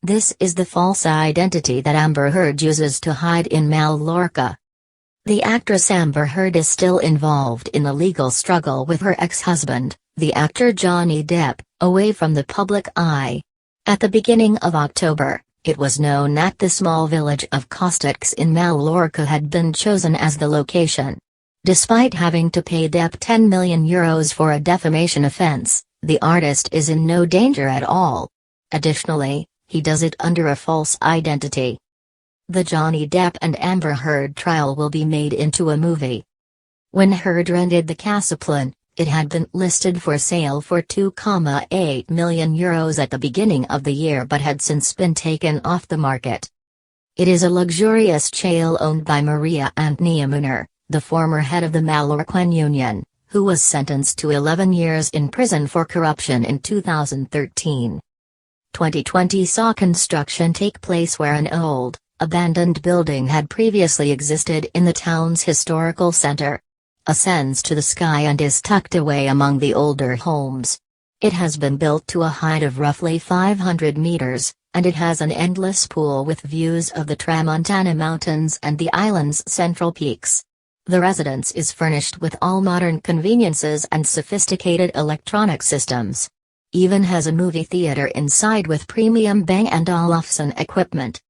This is the false identity that Amber Heard uses to hide in Mallorca. The actress Amber Heard is still involved in the legal struggle with her ex-husband, the actor Johnny Depp, away from the public eye. At the beginning of October, it was known that the small village of Costitx in Mallorca had been chosen as the location. Despite having to pay Depp €10 million for a defamation offense, the artist is in no danger at all. Additionally, he does it under a false identity. The Johnny Depp and Amber Heard trial will be made into a movie. When Heard rented the Casaplan, it had been listed for sale for €2.8 million at the beginning of the year but had since been taken off the market. It is a luxurious chalet owned by Maria Antonia Munner, the former head of the Mallorquin Union, who was sentenced to 11 years in prison for corruption in 2013. 2020 saw construction take place where an old, abandoned building had previously existed in the town's historical center. Ascends to the sky and is tucked away among the older homes. It has been built to a height of roughly 500 meters, and it has an endless pool with views of the Tramontana Mountains and the island's central peaks. The residence is furnished with all modern conveniences and sophisticated electronic systems. Even has a movie theater inside with premium Bang & Olufsen equipment.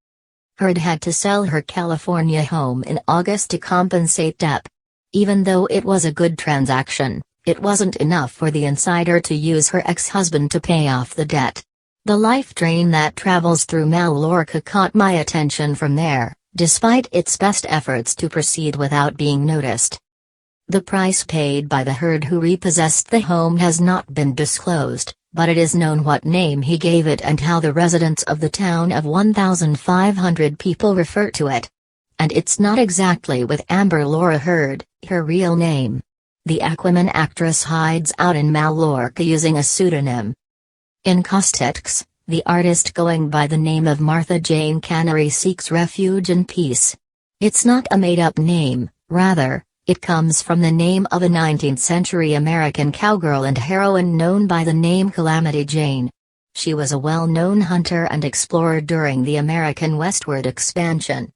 Heard had to sell her California home in August to compensate Depp. Even though it was a good transaction, it wasn't enough for the insider to use her ex-husband to pay off the debt. The life train that travels through Mallorca caught my attention from there, despite its best efforts to proceed without being noticed. The price paid by the Heard who repossessed the home has not been disclosed, but it is known what name he gave it and how the residents of the town of 1,500 people refer to it. And it's not exactly with Amber Laura Heard, her real name. The Aquaman actress hides out in Mallorca using a pseudonym. In Costitx, the artist going by the name of Martha Jane Canary seeks refuge and peace. It's not a made-up name, rather, it comes from the name of a 19th-century American cowgirl and heroine known by the name Calamity Jane. She was a well-known hunter and explorer during the American westward expansion.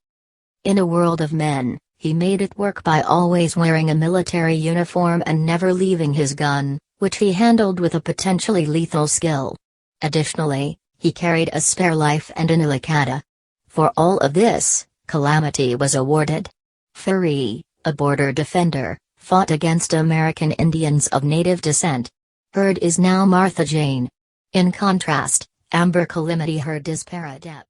In a world of men, he made it work by always wearing a military uniform and never leaving his gun, which he handled with a potentially lethal skill. Additionally, he carried a spare life and an Ilicada. For all of this, Calamity was awarded. Furry, a border defender, fought against American Indians of native descent. Heard is now Martha Jane. In contrast, Amber Calamity Heard is Para Depp.